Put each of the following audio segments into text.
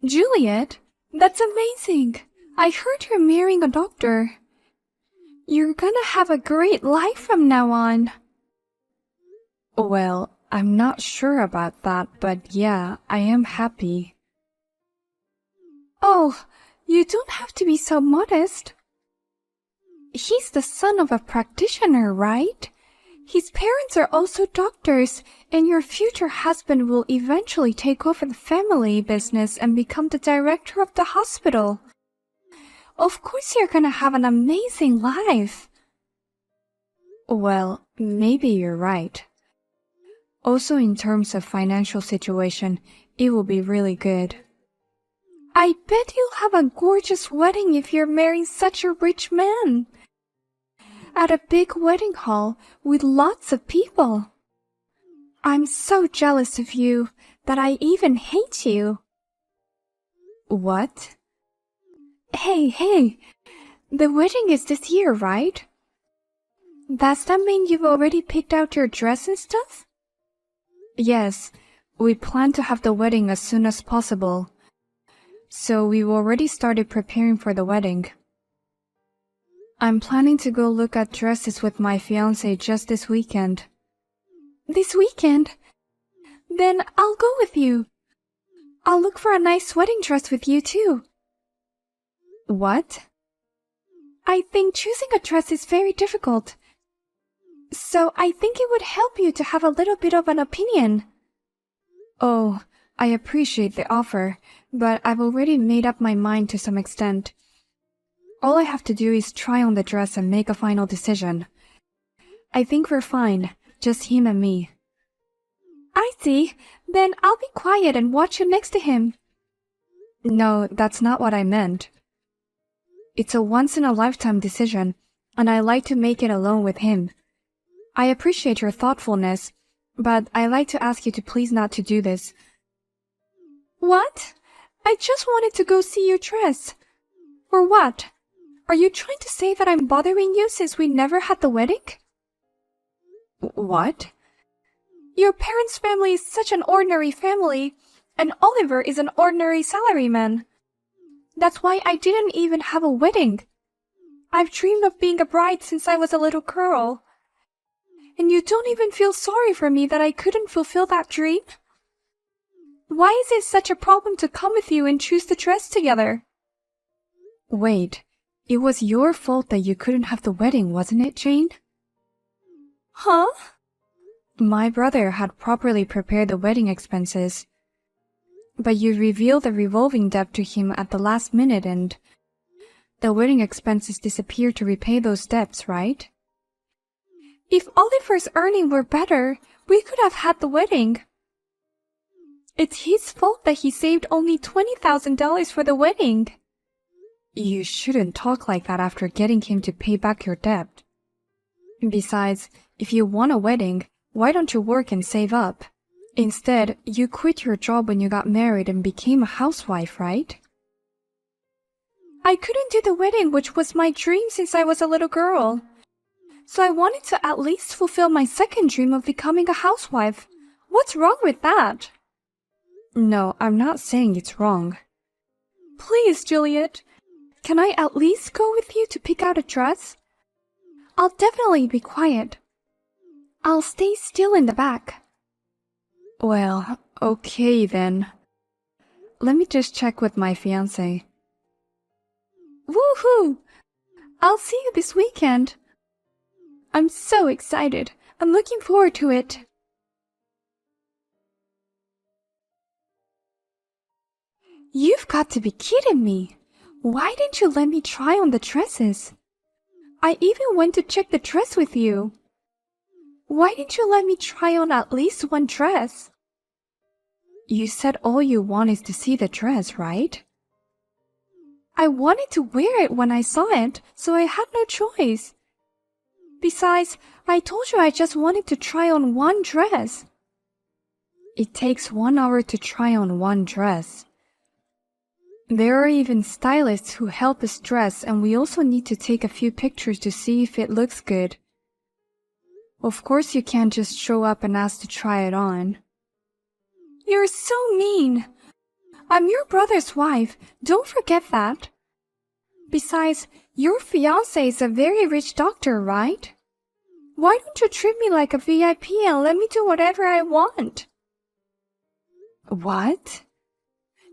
Juliet, that's amazing. I heard you're marrying a doctor. You're gonna have a great life from now on. Well, I'm not sure about that, but yeah, I am happy. Oh, you don't have to be so modest. He's the son of a practitioner, right? His parents are also doctors, and your future husband will eventually take over the family business and become the director of the hospital. Of course you're gonna have an amazing life. Well, maybe you're right. Also, in terms of financial situation, it will be really good. I bet you'll have a gorgeous wedding if you're marrying such a rich man. At a big wedding hall with lots of people. I'm so jealous of you that I even hate you. What? Hey, the wedding is this year, right? Does that mean you've already picked out your dress and stuff? Yes, we plan to have the wedding as soon as possible. So we've already started preparing for the wedding. I'm planning to go look at dresses with my fiancé just this weekend. This weekend? Then I'll go with you. I'll look for a nice wedding dress with you too. What? I think choosing a dress is very difficult. So I think it would help you to have a little bit of an opinion. Oh, I appreciate the offer, but I've already made up my mind to some extent. All I have to do is try on the dress and make a final decision. I think we're fine, just him and me. I see. Then I'll be quiet and watch you next to him. No, that's not what I meant. It's a once-in-a-lifetime decision, and I like to make it alone with him. I appreciate your thoughtfulness, but I like to ask you to please not to do this. What? I just wanted to go see your dress. Or what? Are you trying to say that I'm bothering you since we never had the wedding? What? Your parents' family is such an ordinary family, and Oliver is an ordinary salaryman. That's why I didn't even have a wedding. I've dreamed of being a bride since I was a little girl. And you don't even feel sorry for me that I couldn't fulfill that dream? Why is it such a problem to come with you and choose the dress together? Wait, it was your fault that you couldn't have the wedding, wasn't it, Jane? Huh? My brother had properly prepared the wedding expenses. But you revealed the revolving debt to him at the last minute and the wedding expenses disappeared to repay those debts, right? If Oliver's earnings were better, we could have had the wedding. It's his fault that he saved only $20,000 for the wedding. You shouldn't talk like that after getting him to pay back your debt. Besides, if you want a wedding, why don't you work and save up? Instead, you quit your job when you got married and became a housewife, right? I couldn't do the wedding, which was my dream since I was a little girl. So I wanted to at least fulfill my second dream of becoming a housewife. What's wrong with that? No, I'm not saying it's wrong. Please, Juliet, can I at least go with you to pick out a dress? I'll definitely be quiet. I'll stay still in the back. Well, okay then. Let me just check with my fiancé. Woohoo! I'll see you this weekend. I'm so excited. I'm looking forward to it. You've got to be kidding me. Why didn't you let me try on the dresses? I even went to check the dress with you. Why didn't you let me try on at least one dress? You said all you want is to see the dress, right? I wanted to wear it when I saw it, so I had no choice. Besides, I told you I just wanted to try on one dress. It takes 1 hour to try on one dress. There are even stylists who help us dress, and we also need to take a few pictures to see if it looks good. Of course, you can't just show up and ask to try it on. You're so mean. I'm your brother's wife. Don't forget that. Besides, your fiancé is a very rich doctor, right? Why don't you treat me like a VIP and let me do whatever I want? What?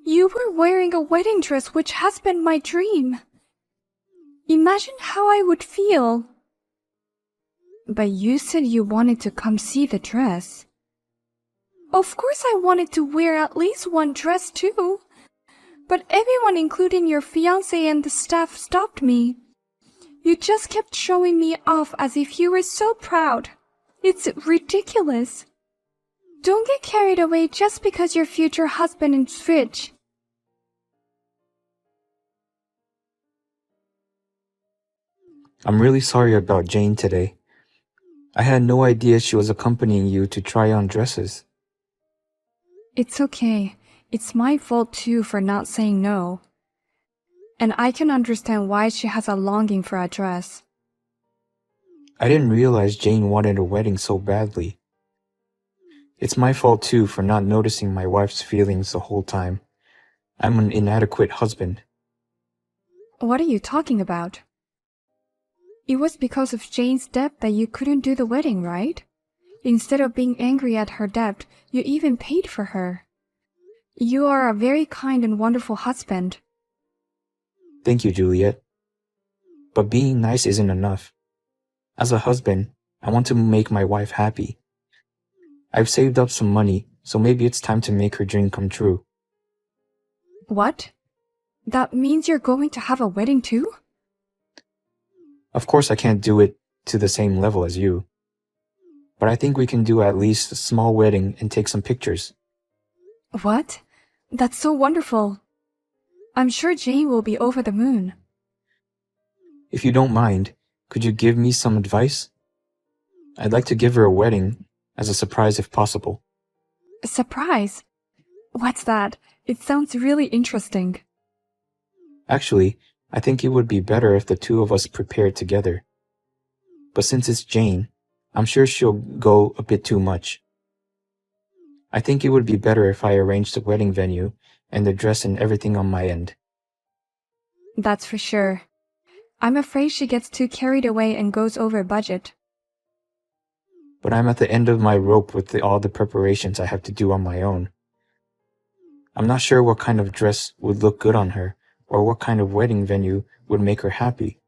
You were wearing a wedding dress which has been my dream. Imagine how I would feel. But you said you wanted to come see the dress. Of course I wanted to wear at least one dress too. But everyone, including your fiancé and the staff, stopped me. You just kept showing me off as if you were so proud. It's ridiculous. Don't get carried away just because your future husband is rich. I'm really sorry about Jane today. I had no idea she was accompanying you to try on dresses. It's okay. It's my fault too for not saying no. And I can understand why she has a longing for a dress. I didn't realize Jane wanted a wedding so badly. It's my fault too for not noticing my wife's feelings the whole time. I'm an inadequate husband. What are you talking about? It was because of Jane's debt that you couldn't do the wedding, right? Instead of being angry at her debt, you even paid for her. You are a very kind and wonderful husband. Thank you, Juliet. But being nice isn't enough. As a husband, I want to make my wife happy. I've saved up some money, so maybe it's time to make her dream come true. What? That means you're going to have a wedding too? Of course I can't do it to the same level as you. But I think we can do at least a small wedding and take some pictures. What? That's so wonderful. I'm sure Jane will be over the moon. If you don't mind, could you give me some advice? I'd like to give her a wedding as a surprise if possible. A surprise? What's that? It sounds really interesting. Actually, I think it would be better if the two of us prepared together. But since it's Jane, I'm sure she'll go a bit too much. I think it would be better if I arranged the wedding venue and the dress and everything on my end. That's for sure. I'm afraid she gets too carried away and goes over budget. But I'm at the end of my rope with all the preparations I have to do on my own. I'm not sure what kind of dress would look good on her, or what kind of wedding venue would make her happy.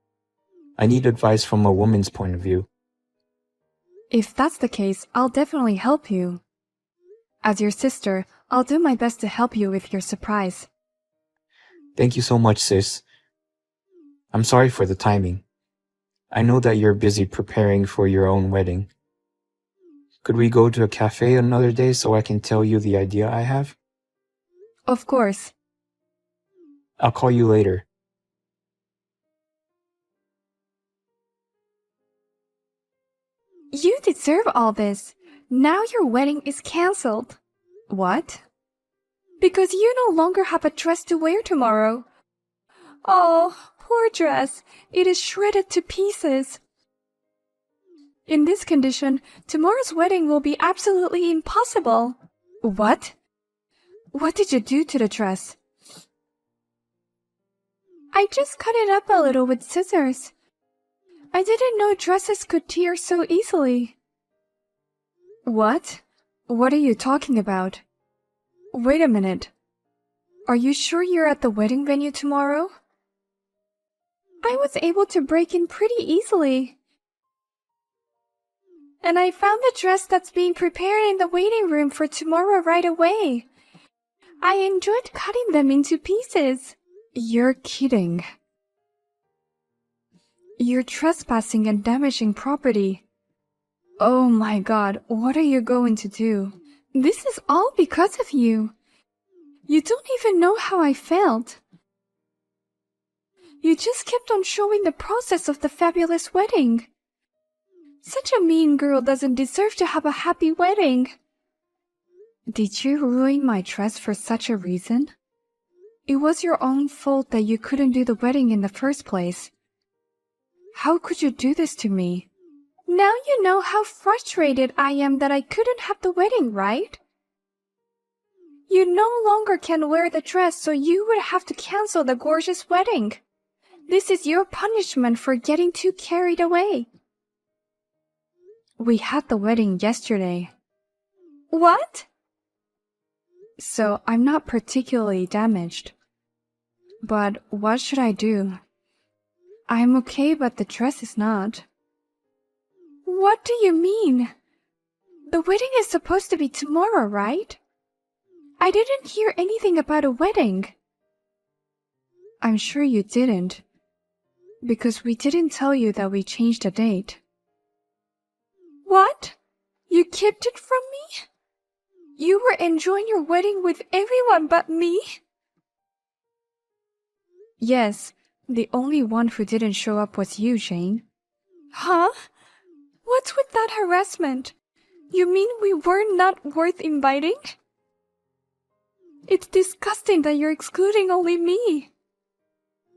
I need advice from a woman's point of view. If that's the case, I'll definitely help you. As your sister, I'll do my best to help you with your surprise. Thank you so much, sis. I'm sorry for the timing. I know that you're busy preparing for your own wedding. Could we go to a cafe another day so I can tell you the idea I have? Of course. I'll call you later. You deserve all this. Now your wedding is cancelled. What? Because you no longer have a dress to wear tomorrow. Oh, poor dress. It is shredded to pieces. In this condition, tomorrow's wedding will be absolutely impossible. What? What did you do to the dress? I just cut it up a little with scissors. I didn't know dresses could tear so easily. What? What are you talking about? Wait a minute. Are you sure you're at the wedding venue tomorrow? I was able to break in pretty easily. And I found the dress that's being prepared in the waiting room for tomorrow right away. I enjoyed cutting them into pieces. You're kidding. You're trespassing and damaging property. Oh my God, what are you going to do? This is all because of you. You don't even know how I felt. You just kept on showing the process of the fabulous wedding. Such a mean girl doesn't deserve to have a happy wedding. Did you ruin my dress for such a reason? It was your own fault that you couldn't do the wedding in the first place. How could you do this to me? Now you know how frustrated I am that I couldn't have the wedding, right? You no longer can wear the dress, so you would have to cancel the gorgeous wedding. This is your punishment for getting too carried away. We had the wedding yesterday. What? So I'm not particularly damaged. But what should I do? I'm okay, but the dress is not. What do you mean? The wedding is supposed to be tomorrow, right? I didn't hear anything about a wedding. I'm sure you didn't, because we didn't tell you that we changed the date. What? You kept it from me? You were enjoying your wedding with everyone but me? Yes, the only one who didn't show up was you, Jane. Huh? What's with that harassment? You mean we were not worth inviting? It's disgusting that you're excluding only me.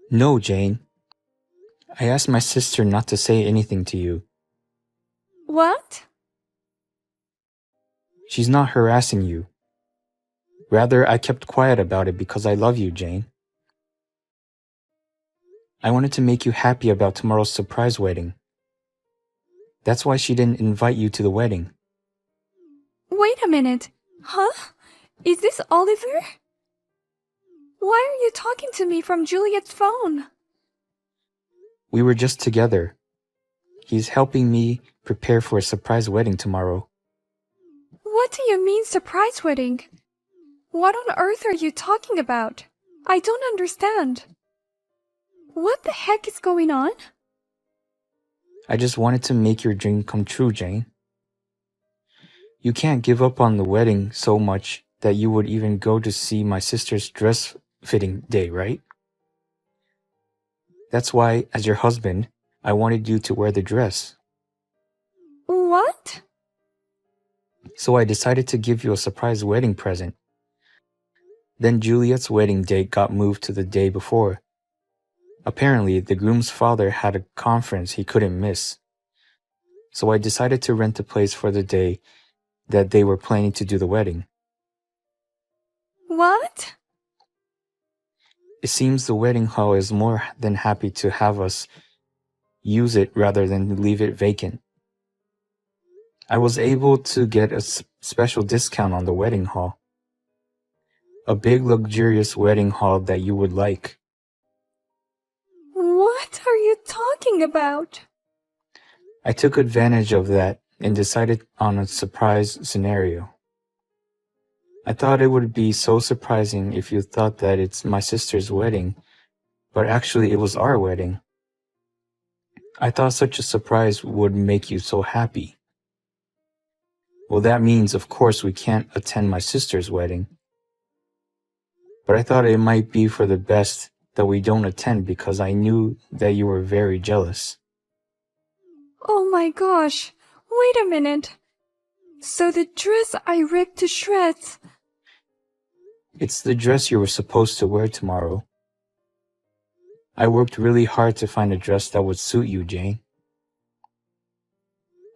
No, Jane. I asked my sister not to say anything to you. What? She's not harassing you. Rather, I kept quiet about it because I love you, Jane. I wanted to make you happy about tomorrow's surprise wedding. That's why she didn't invite you to the wedding. Wait a minute. Huh? Is this Oliver? Why are you talking to me from Juliet's phone? We were just together. He's helping me prepare for a surprise wedding tomorrow. What do you mean, surprise wedding? What on earth are you talking about? I don't understand. What the heck is going on? I just wanted to make your dream come true, Jane. You can't give up on the wedding so much that you would even go to see my sister's dress fitting day, right? That's why, as your husband, I wanted you to wear the dress. What? So I decided to give you a surprise wedding present. Then Juliet's wedding date got moved to the day before. Apparently, the groom's father had a conference he couldn't miss. So I decided to rent a place for the day that they were planning to do the wedding. What? It seems the wedding hall is more than happy to have us use it rather than leave it vacant. I was able to get a special discount on the wedding hall. A big luxurious wedding hall that you would like. What are you talking about? I took advantage of that and decided on a surprise scenario. I thought it would be so surprising if you thought that it's my sister's wedding, but actually it was our wedding. I thought such a surprise would make you so happy. Well, that means, of course, we can't attend my sister's wedding. But I thought it might be for the best that we don't attend because I knew that you were very jealous. Oh my gosh, wait a minute. So the dress I ripped to shreds. It's the dress you were supposed to wear tomorrow. I worked really hard to find a dress that would suit you, Jane.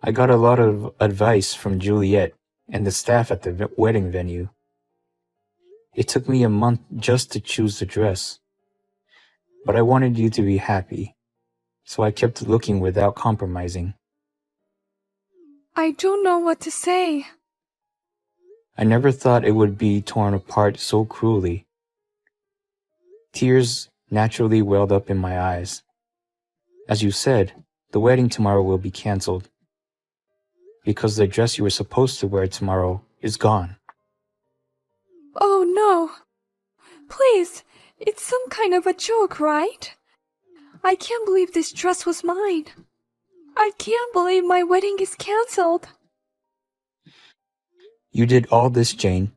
I got a lot of advice from Juliet and the staff at the wedding venue. It took me a month just to choose the dress. But I wanted you to be happy, so I kept looking without compromising. I don't know what to say. I never thought it would be torn apart so cruelly. Tears naturally welled up in my eyes. As you said, the wedding tomorrow will be canceled, because the dress you were supposed to wear tomorrow is gone. Oh no. Please, it's some kind of a joke, right? I can't believe this dress was mine. I can't believe my wedding is canceled. You did all this, Jane.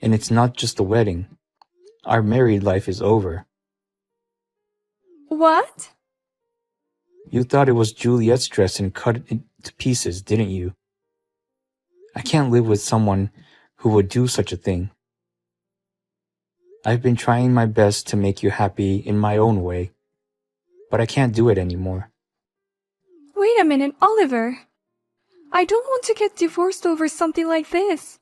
And it's not just the wedding. Our married life is over. What? You thought it was Juliet's dress and cut it to pieces, didn't you? I can't live with someone who would do such a thing. I've been trying my best to make you happy in my own way, but I can't do it anymore. Wait a minute, Oliver. I don't want to get divorced over something like this.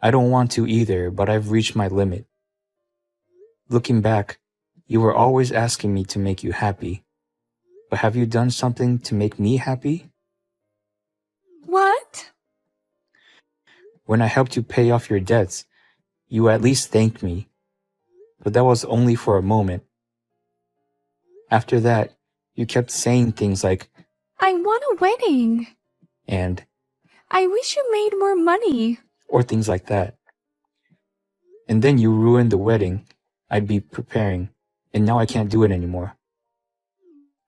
I don't want to either, but I've reached my limit. Looking back, you were always asking me to make you happy. But have you done something to make me happy? What? When I helped you pay off your debts, you at least thanked me. But that was only for a moment. After that, you kept saying things like, I want a wedding. and, I wish you made more money. or things like that. And then you ruined the wedding I'd be preparing, and now I can't do it anymore.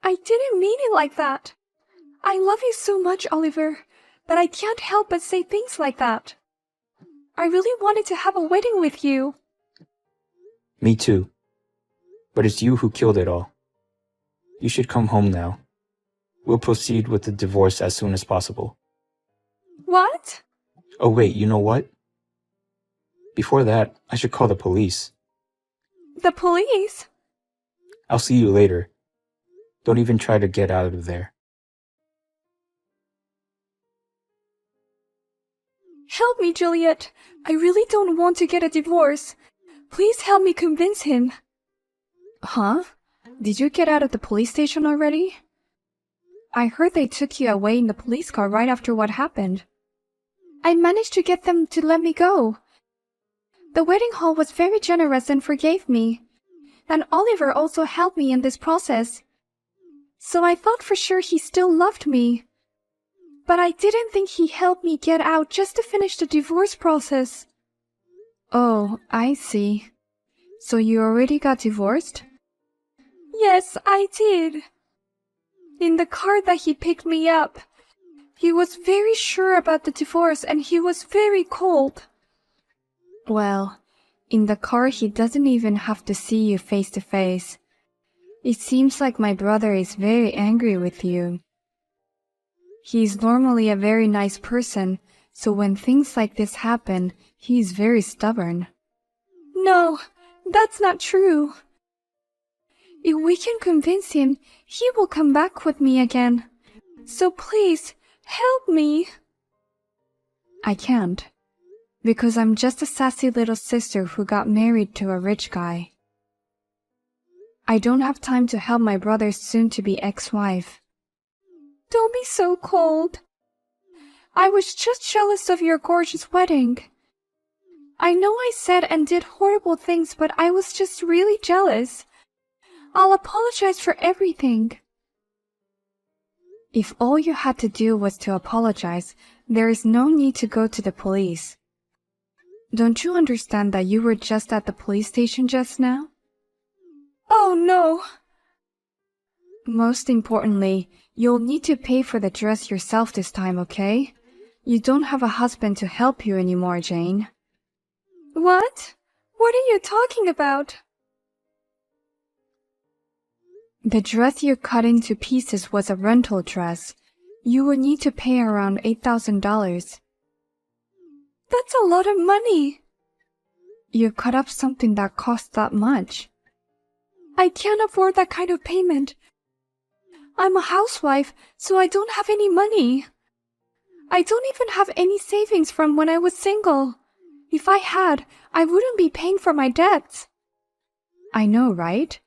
I didn't mean it like that. I love you so much, Oliver, but I can't help but say things like that. I really wanted to have a wedding with you. Me too. But it's you who killed it all. You should come home now. We'll proceed with the divorce as soon as possible. What? Oh wait, you know what? Before that, I should call the police. The police? I'll see you later. Don't even try to get out of there. Help me, Juliet. I really don't want to get a divorce. Please help me convince him. Huh? Did you get out of the police station already? I heard they took you away in the police car right after what happened. I managed to get them to let me go. The wedding hall was very generous and forgave me. And Oliver also helped me in this process. So I thought for sure he still loved me. But I didn't think he helped me get out just to finish the divorce process. Oh, I see. So you already got divorced? Yes, I did. In the car that he picked me up. He was very sure about the divorce and he was very cold. Well, in the car he doesn't even have to see you face to face. It seems like my brother is very angry with you. He's normally a very nice person, so when things like this happen, he's very stubborn. No, that's not true. If we can convince him, he will come back with me again. So please, help me. I can't, because I'm just a sassy little sister who got married to a rich guy. I don't have time to help my brother's soon-to-be ex-wife. Don't be so cold. I was just jealous of your gorgeous wedding. I know I said and did horrible things, but I was just really jealous. I'll apologize for everything. If all you had to do was to apologize, there is no need to go to the police. Don't you understand that you were just at the police station just now? Oh no! Most importantly, you'll need to pay for the dress yourself this time, okay? You don't have a husband to help you anymore, Jane. What? What are you talking about? The dress you cut into pieces was a rental dress. You would need to pay around $8,000. That's a lot of money. You cut up something that cost that much. I can't afford that kind of payment. I'm a housewife, so I don't have any money. I don't even have any savings from when I was single. If I had, I wouldn't be paying for my debts. I know, right?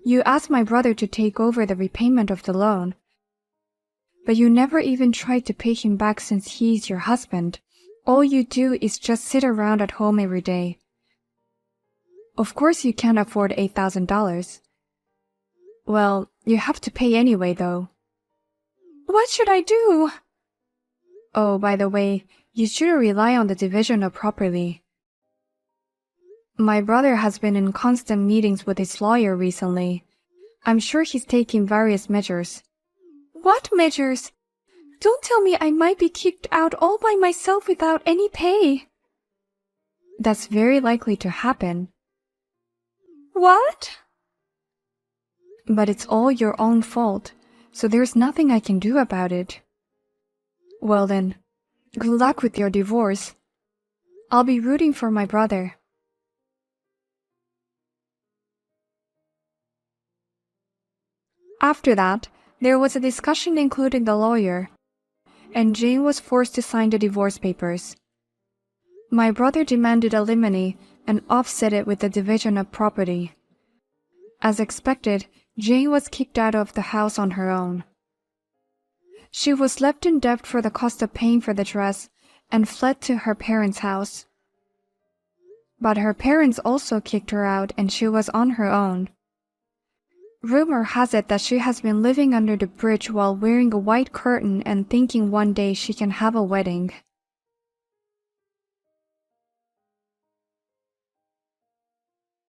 You asked my brother to take over the repayment of the loan. But you never even tried to pay him back since he's your husband. All you do is just sit around at home every day. Of course you can't afford $8,000. Well, you have to pay anyway, though. What should I do? Oh, by the way, you shouldn't rely on the divisional properly. My brother has been in constant meetings with his lawyer recently. I'm sure he's taking various measures. What measures? Don't tell me I might be kicked out all by myself without any pay. That's very likely to happen. What? But it's all your own fault, so there's nothing I can do about it. Well then, good luck with your divorce. I'll be rooting for my brother. After that, there was a discussion including the lawyer, and Jane was forced to sign the divorce papers. My brother demanded alimony and offset it with the division of property. As expected, Jane was kicked out of the house on her own. She was left in debt for the cost of paying for the dress and fled to her parents' house. But her parents also kicked her out and she was on her own. Rumor has it that she has been living under the bridge while wearing a white curtain and thinking one day she can have a wedding.